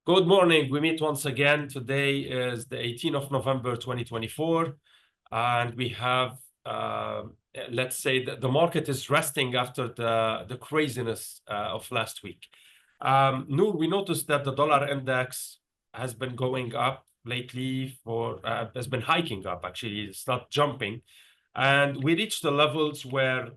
Good morning. We meet once again. Today is the 18th of November, 2024. And we have, let's say, the market is resting after the craziness of last week. Nour, we noticed that the dollar index has been going up lately has been hiking up, actually. It's not jumping. And we reached the levels where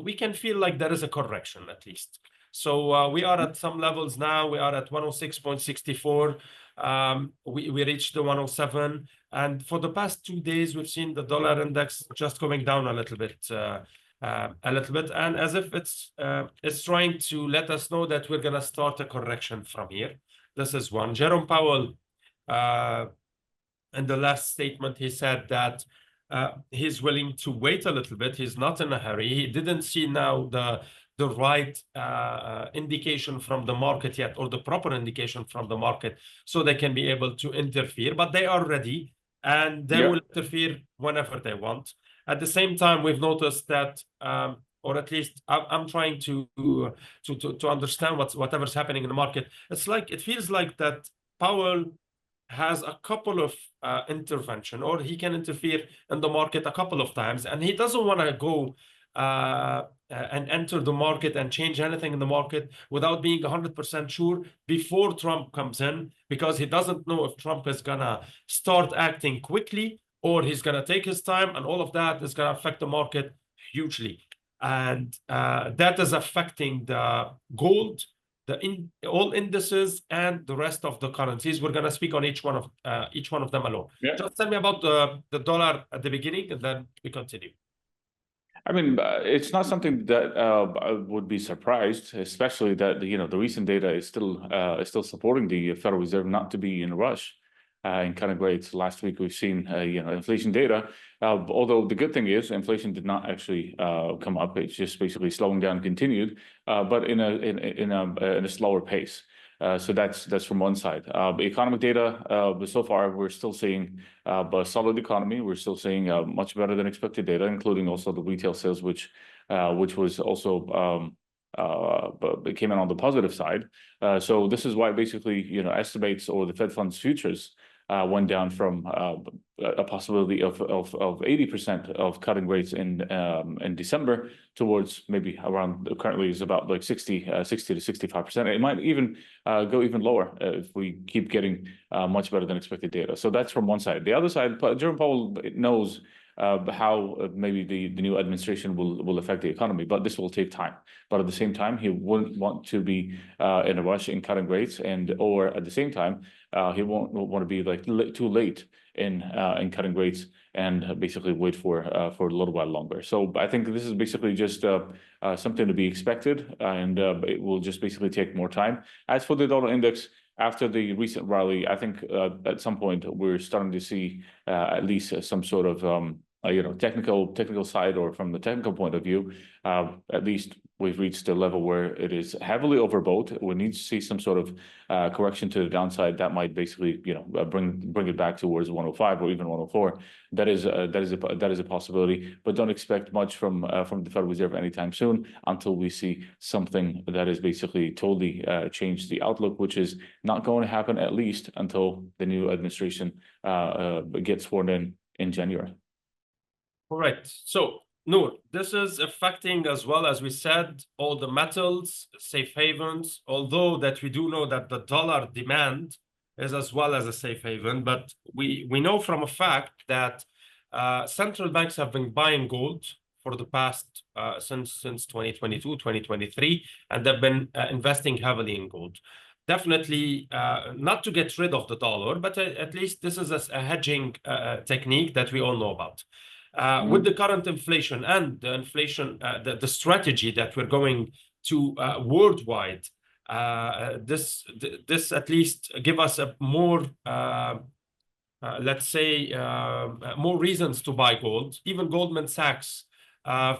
we can feel like there is a correction, at least. So we are at some levels now. We are at 106.64. We reached the 107. And for the past 2 days, we've seen the dollar index just going down a little bit. And as if it's trying to let us know that we're going to start a correction from here. This is one. Jerome Powell, in the last statement, he said that he's willing to wait a little bit. He's not in a hurry. He didn't see now the right indication from the market yet, or the proper indication from the market, so they can be able to interfere. But they are ready, and they will interfere whenever they want. At the same time, we've noticed that, or at least I'm trying to understand whatever's happening in the market. It feels like that Powell has a couple of intervention, or he can interfere in the market a couple of times, and he doesn't want to go and enter the market and change anything in the market without being 100% sure before Trump comes in, because he doesn't know if Trump is gonna start acting quickly or he's gonna take his time, and all of that is gonna affect the market hugely. And that is affecting the gold, all indices, and the rest of the currencies. We're gonna speak on each one of them alone. Just tell me about the dollar at the beginning, and then we continue. I mean, it's not something that I would be surprised, especially that the recent data is still supporting the Federal Reserve not to be in a rush in cutting rates. Last week we've seen inflation data. Although the good thing is inflation did not actually come up; it's just basically slowing down, continued, but in a slower pace. So that's from one side. Economic data, so far we're still seeing a solid economy. We're still seeing much better than expected data, including also the retail sales, which was also came in on the positive side. So this is why basically estimates, or the Fed funds futures, went down from a possibility of 80% of cutting rates in December towards maybe around, currently is about like 60 to 65%. It might even go even lower if we keep getting much better than expected data. So that's from one side. The other side, Jerome Powell knows how maybe the new administration will affect the economy, but this will take time. But at the same time, he wouldn't want to be in a rush in cutting rates, or at the same time, he won't want to be like too late in cutting rates and basically wait for a little while longer. So I think this is basically just something to be expected, and it will just basically take more time. As for the dollar index, after the recent rally, I think at some point we're starting to see at least some sort of technical side, or from the technical point of view, at least we've reached a level where it is heavily overbought. We need to see some sort of correction to the downside that might basically bring it back towards 105 or even 104. That is a possibility, but don't expect much from the Federal Reserve anytime soon until we see something that is basically totally changed the outlook, which is not going to happen at least until the new administration gets sworn in January. All right. So, Nour, this is affecting, as well as we said, all the metals, safe havens, although that we do know that the dollar demand is as well as a safe haven. But we know from a fact that central banks have been buying gold for the past, since 2022, 2023, and they've been investing heavily in gold. Definitely not to get rid of the dollar, but at least this is a hedging technique that we all know about. With the current inflation and the inflation, the strategy that we're going to worldwide, this at least give us a more, let's say, more reasons to buy gold. Even Goldman Sachs,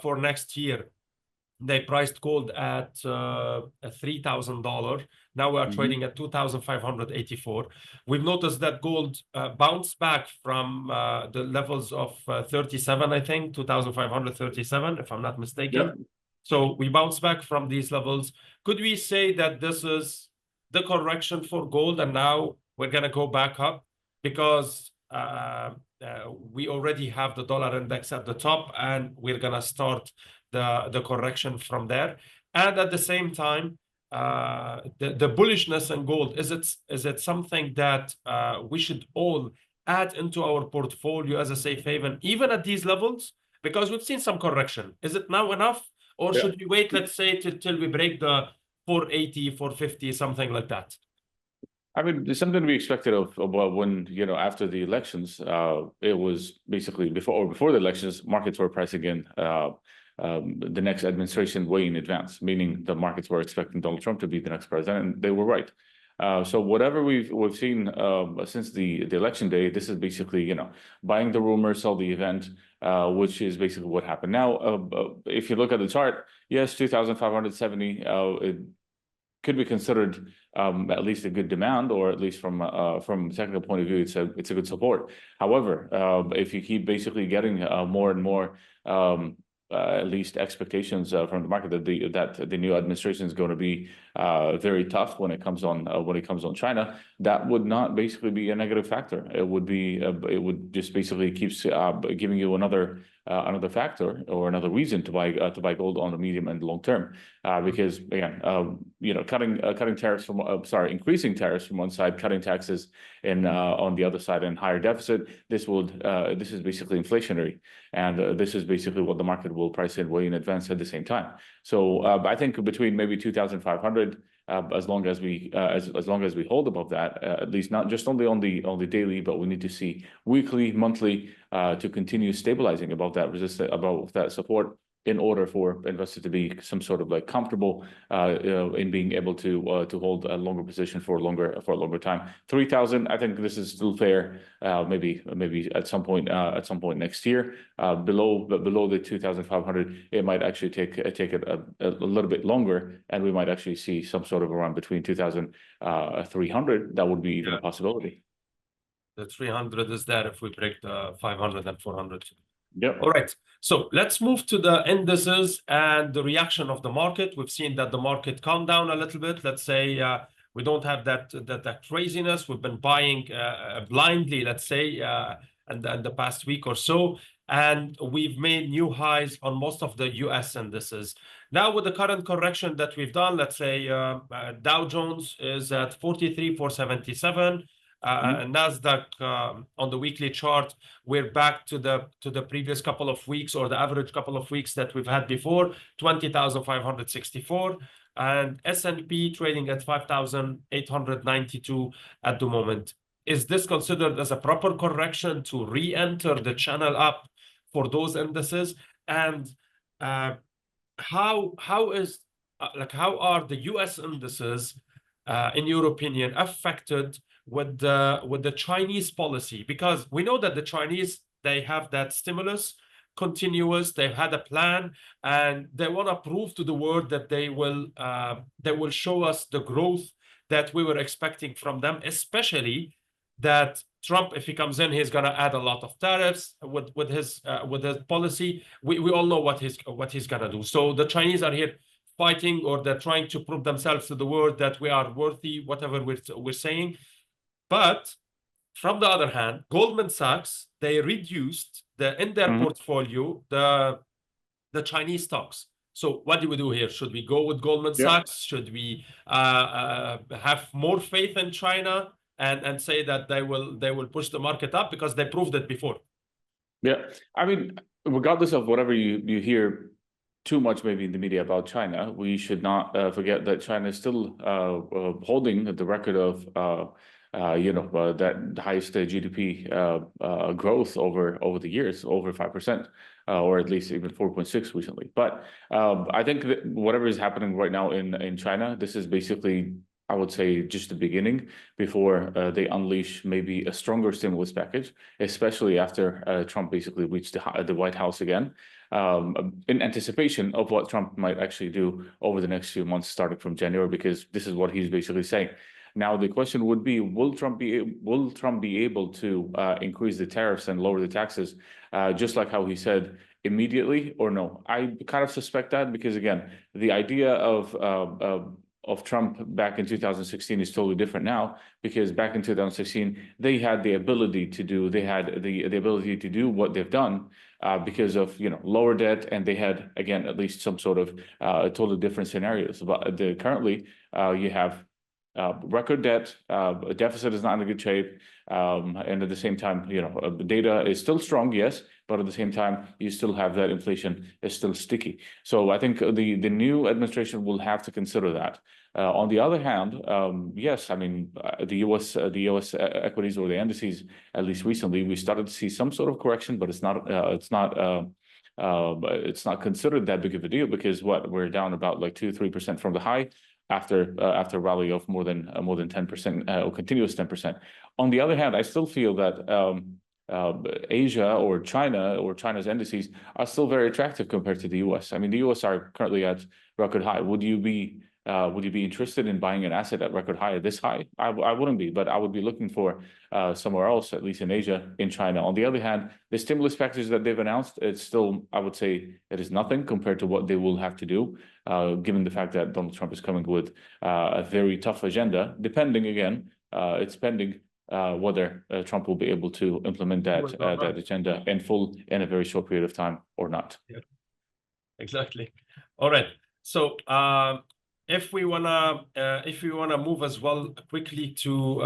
for next year, they priced gold at $3,000. Now we are trading at $2,584. We've noticed that gold bounced back from the levels of 37, I think, 2,537, if I'm not mistaken. So we bounced back from these levels. Could we say that this is the correction for gold, and now we're going to go back up because we already have the dollar index at the top, and we're going to start the correction from there. And at the same time, the bullishness in gold, is it something that we should all add into our portfolio as a safe haven, even at these levels? Because we've seen some correction. Is it now enough, or should we wait, let's say, till we break the 480, 450, something like that? I mean, there's something to be expected of when, after the elections, it was basically before the elections, markets were pricing in the next administration way in advance, meaning the markets were expecting Donald Trump to be the next president, and they were right. So whatever we've seen since the election day, this is basically, buying the rumor, sell the event, which is basically what happened. Now, if you look at the chart, yes, 2,570, it could be considered at least a good demand, or at least from a technical point of view, it's a good support. However, if you keep basically getting more and more at least expectations from the market that the new administration is going to be very tough when it comes on China, that would not basically be a negative factor. It would just basically keeps giving you another factor or another reason to buy gold on the medium and long term, because again, cutting tariffs from increasing tariffs from one side, cutting taxes on the other side, and higher deficit. This is basically inflationary, and this is basically what the market will price in way in advance at the same time. So I think between maybe 2,500. As long as we hold above that, at least not just only on the daily, but we need to see weekly, monthly to continue stabilizing above that support, in order for investors to be some sort of like comfortable in being able to hold a longer position for a longer time. 3,000, I think this is still fair. Maybe at some point next year. Below the 2,500, it might actually take it a little bit longer, and we might actually see some sort of around between 2,300. That would be even a possibility. The 300 is there if we break the 500 and 400. Yep. All right. So let's move to the indices and the reaction of the market. We've seen that the market calmed down a little bit. Let's say we don't have that craziness. We've been buying blindly, let's say, and the past week or so, and we've made new highs on most of the US indices. Now, with the current correction that we've done, let's say Dow Jones is at 43,477. NASDAQ on the weekly chart, we're back to the previous couple of weeks, or the average couple of weeks that we've had before, 20,564, and S&P trading at 5,892 at the moment. Is this considered as a proper correction to re-enter the channel up for those indices? And how are the US indices, in your opinion, affected with the Chinese policy? Because we know that the Chinese, they have that stimulus continuous, they've had a plan, and they want to prove to the world that they will show us the growth that we were expecting from them, especially that Trump, if he comes in, he's going to add a lot of tariffs with his policy. We all know what he's going to do. So the Chinese are here fighting, or they're trying to prove themselves to the world that we are worthy, whatever we're saying. But from the other hand, Goldman Sachs, they reduced in their portfolio the Chinese stocks. So what do we do here? Should we go with Goldman Sachs? Should we have more faith in China and say that they will push the market up, because they proved it before? Yeah, I mean, regardless of whatever you hear too much maybe in the media about China, we should not forget that China is still holding the record of that highest GDP growth over the years, over 5%, or at least even 4.6 recently. But I think that whatever is happening right now in China, this is basically, I would say, just the beginning before they unleash maybe a stronger stimulus package, especially after Trump basically reached the White House again, in anticipation of what Trump might actually do over the next few months, starting from January, because this is what he's basically saying. Now, the question would be, will Trump be able to increase the tariffs and lower the taxes, just like how he said, immediately, or no? I kind of suspect that, because again, the idea of Trump back in 2016 is totally different now, because back in 2016 they had the ability to do what they've done because of lower debt, and they had, again, at least some sort of totally different scenarios. But currently you have record debt, a deficit is not in a good shape, and at the same time, the data is still strong, yes, but at the same time, you still have that inflation is still sticky. So I think the new administration will have to consider that. On the other hand, yes, I mean, the U.S. equities or the indices, at least recently, we started to see some sort of correction, but it's not considered that big of a deal, because we're down about like 2-3% from the high after a rally of more than 10% or continuous 10%. On the other hand, I still feel that Asia or China's indices are still very attractive compared to the U.S. I mean, the U.S. are currently at record high. Would you be interested in buying an asset at record high, this high? I wouldn't be, but I would be looking for somewhere else, at least in Asia, in China. On the other hand, the stimulus package that they've announced, it's still, I would say, it is nothing compared to what they will have to do, given the fact that Donald Trump is coming with a very tough agenda. It's pending whether Trump will be able to implement that agenda in full in a very short period of time or not. Yeah, exactly. All right. So if we wanna move as well quickly to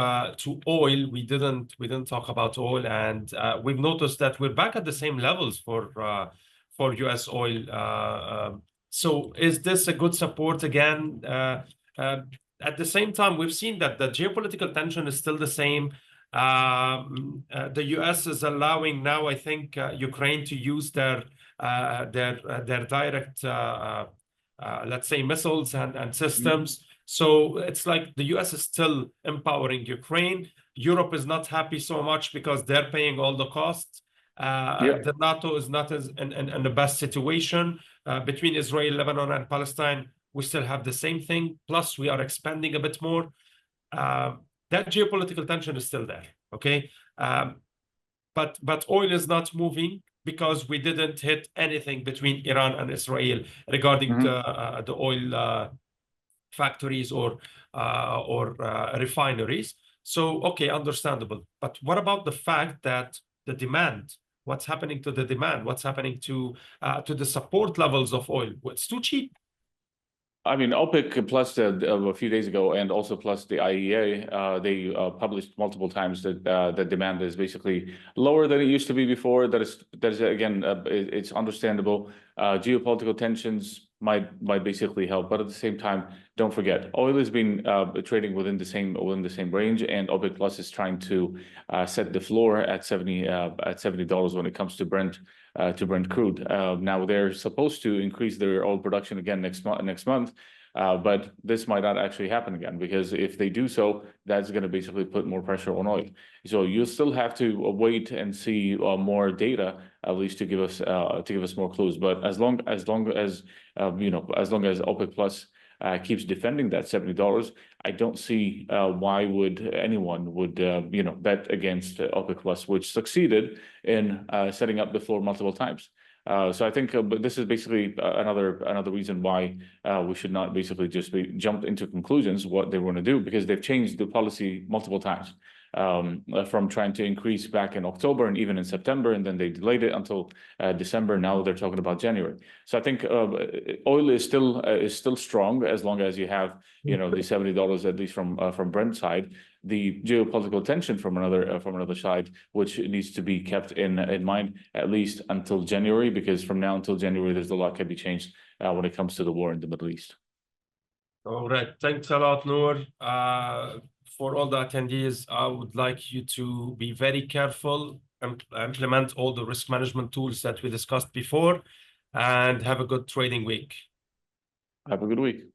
oil, we didn't talk about oil, and we've noticed that we're back at the same levels for U.S. oil. So is this a good support again? At the same time, we've seen that the geopolitical tension is still the same. The U.S. is allowing now, I think, Ukraine to use their direct, let's say, missiles and systems. So it's like the U.S. is still empowering Ukraine. Europe is not happy so much because they're paying all the costs. The NATO is not in the best situation. Between Israel, Lebanon, and Palestine, we still have the same thing. Plus, we are expanding a bit more. That geopolitical tension is still there, okay? But oil is not moving because we didn't hit anything between Iran and Israel regarding the oil factories or refineries. So, okay, understandable. But what about the fact that the demand? What's happening to the demand? What's happening to the support levels of oil? It's too cheap. I mean, OPEC plus a few days ago, and also plus the IEA, they published multiple times that the demand is basically lower than it used to be before. That is again, it's understandable. Geopolitical tensions might basically help, but at the same time, don't forget, oil has been trading within the same range, and OPEC plus is trying to set the floor at $70 when it comes to Brent crude. Now they're supposed to increase their oil production again next month, but this might not actually happen again, because if they do so, that's going to basically put more pressure on oil. So you still have to wait and see more data, at least to give us more clues. But as long as OPEC plus keeps defending that $70, I don't see why anyone would bet against OPEC plus, which succeeded in setting up the floor multiple times. So I think but this is basically another reason why we should not basically just jump into conclusions what they want to do, because they've changed the policy multiple times. From trying to increase back in October and even in September, and then they delayed it until December. Now they're talking about January. So I think oil is still strong as long as you have the $70 at least from Brent side. The geopolitical tension from another side, which needs to be kept in mind at least until January, because from now until January, there's a lot can be changed when it comes to the war in the Middle East. All right, thanks a lot, Nour. For all the attendees, I would like you to be very careful and implement all the risk management tools that we discussed before, and have a good trading week. Have a good week.